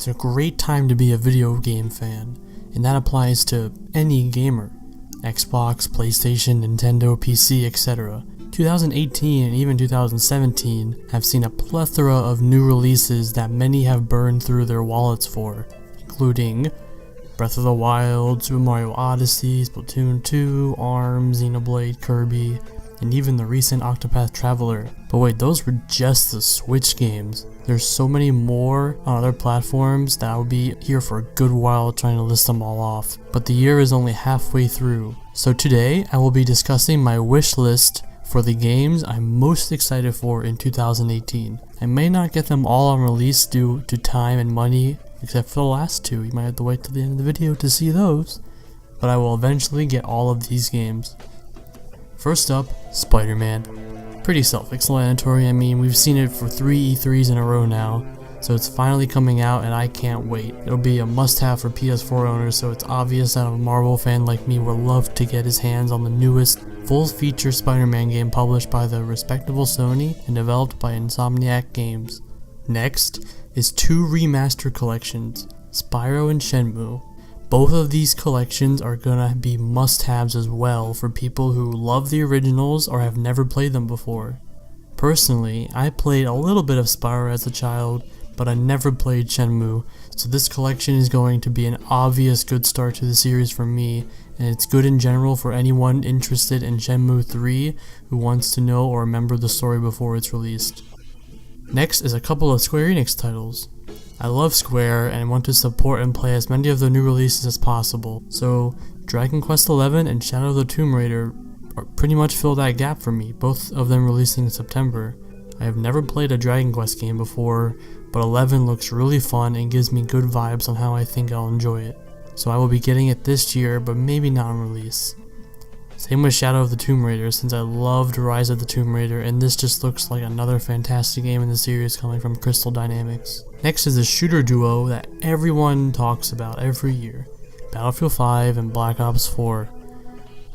It's a great time to be a video game fan, and that applies to any gamer. Xbox, PlayStation, Nintendo, PC, etc. 2018 and even 2017 have seen a plethora of new releases that many have burned through their wallets for, including Breath of the Wild, Super Mario Odyssey, Splatoon 2, ARMS, Xenoblade, Kirby, and even the recent Octopath Traveler. But wait, those were just the Switch games. There's so many more on other platforms that I would be here for a good while trying to list them all off. But the year is only halfway through. So today, I will be discussing my wish list for the games I'm most excited for in 2018. I may not get them all on release due to time and money, except for the last two. You might have to wait till the end of the video to see those. But I will eventually get all of these games. First up, Spider-Man. Pretty self-explanatory. I mean, we've seen it for 3 E3s in a row now, so it's finally coming out and I can't wait. It'll be a must-have for PS4 owners, so it's obvious that a Marvel fan like me would love to get his hands on the newest full-feature Spider-Man game published by the respectable Sony and developed by Insomniac Games. Next is 2 remaster collections, Spyro and Shenmue. Both of these collections are gonna be must-haves as well for people who love the originals or have never played them before. Personally, I played a little bit of Spyro as a child, but I never played Shenmue, so this collection is going to be an obvious good start to the series for me, and it's good in general for anyone interested in Shenmue 3 who wants to know or remember the story before it's released. Next is a couple of Square Enix titles. I love Square and want to support and play as many of their new releases as possible, so Dragon Quest XI and Shadow of the Tomb Raider pretty much fill that gap for me, both of them releasing in September. I have never played a Dragon Quest game before, but 11 looks really fun and gives me good vibes on how I think I'll enjoy it. So I will be getting it this year, but maybe not on release. Same with Shadow of the Tomb Raider, since I loved Rise of the Tomb Raider, and this just looks like another fantastic game in the series coming from Crystal Dynamics. Next is a shooter duo that everyone talks about every year, Battlefield 5 and Black Ops 4.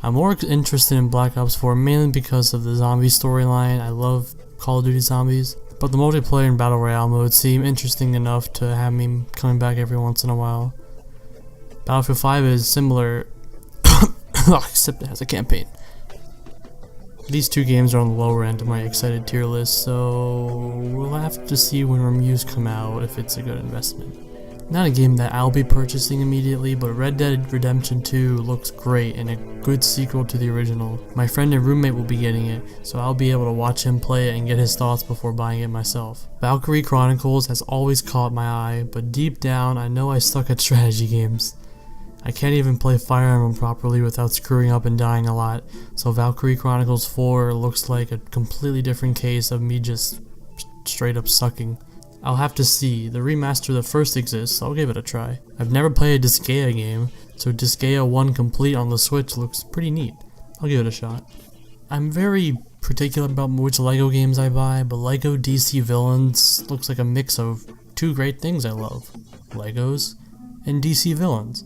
I'm more interested in Black Ops 4 mainly because of the zombie storyline. I love Call of Duty Zombies, but the multiplayer and Battle Royale mode seem interesting enough to have me coming back every once in a while. Battlefield 5 is similar, except it has a campaign. These 2 games are on the lower end of my excited tier list, so we'll have to see when reviews come out if it's a good investment. Not a game that I'll be purchasing immediately, but Red Dead Redemption 2 looks great and a good sequel to the original. My friend and roommate will be getting it, so I'll be able to watch him play it and get his thoughts before buying it myself. Valkyrie Chronicles has always caught my eye, but deep down I know I suck at strategy games. I can't even play Fire Emblem properly without screwing up and dying a lot, so Valkyrie Chronicles 4 looks like a completely different case of me just straight up sucking. I'll have to see. The remaster of the first exists, so I'll give it a try. I've never played a Disgaea game, so Disgaea 1 Complete on the Switch looks pretty neat. I'll give it a shot. I'm very particular about which LEGO games I buy, but LEGO DC Villains looks like a mix of 2 great things I love, LEGOs and DC Villains.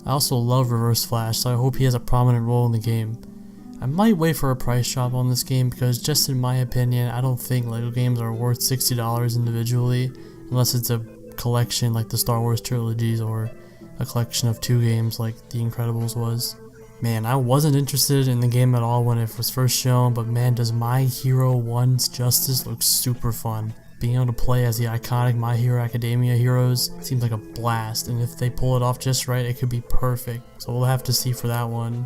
I also love Reverse Flash, so I hope he has a prominent role in the game. I might wait for a price drop on this game because, just in my opinion, I don't think LEGO games are worth $60 individually, unless it's a collection like the Star Wars trilogies or a collection of 2 games like The Incredibles was. Man, I wasn't interested in the game at all when it was first shown, but man, does My Hero 1's Justice look super fun. Being able to play as the iconic My Hero Academia heroes seems like a blast, and if they pull it off just right, it could be perfect, so we'll have to see for that one.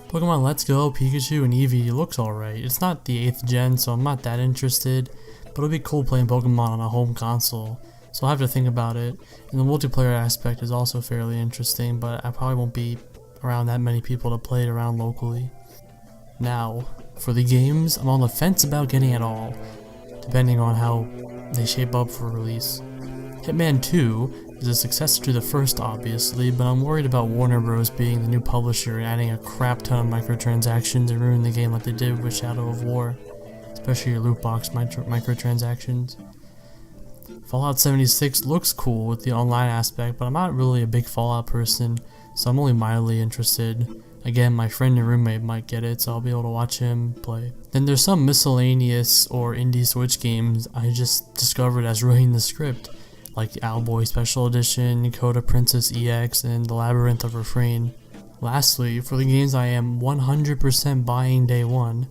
Pokemon Let's Go, Pikachu, and Eevee looks alright. It's not the 8th gen, so I'm not that interested, but it'll be cool playing Pokemon on a home console, so I'll have to think about it. And the multiplayer aspect is also fairly interesting, but I probably won't be around that many people to play it around locally. Now, for the games, I'm on the fence about getting it all, depending on how they shape up for release. Hitman 2 is a successor to the first, obviously, but I'm worried about Warner Bros. Being the new publisher and adding a crap ton of microtransactions and ruin the game like they did with Shadow of War, especially your loot box microtransactions. Fallout 76 looks cool with the online aspect, but I'm not really a big Fallout person, so I'm only mildly interested. Again, my friend and roommate might get it, so I'll be able to watch him play. Then there's some miscellaneous or indie Switch games I just discovered as writing the script, like Owlboy Special Edition, Coda Princess EX, and the Labyrinth of Refrain. Lastly, for the games I am 100% buying day one,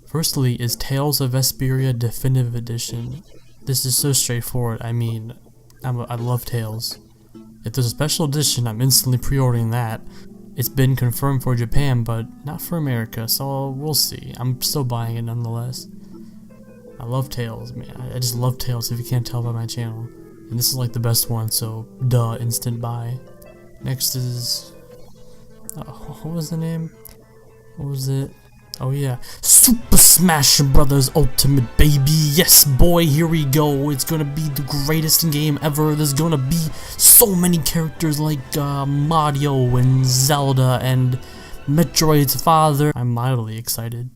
firstly is Tales of Vesperia Definitive Edition. This is so straightforward. I mean, I love Tales. If there's a special edition, I'm instantly pre-ordering that. It's been confirmed for Japan, but not for America, so we'll see. I'm still buying it nonetheless. I love Tales, man. I just love Tales if you can't tell by my channel. And this is like the best one, so duh, instant buy. Next is... what was the name? What was it? Oh yeah, Super Smash Brothers Ultimate, baby. Yes, boy, here we go. It's gonna be the greatest game ever. There's gonna be so many characters like Mario and Zelda and Metroid's father. I'm mildly excited.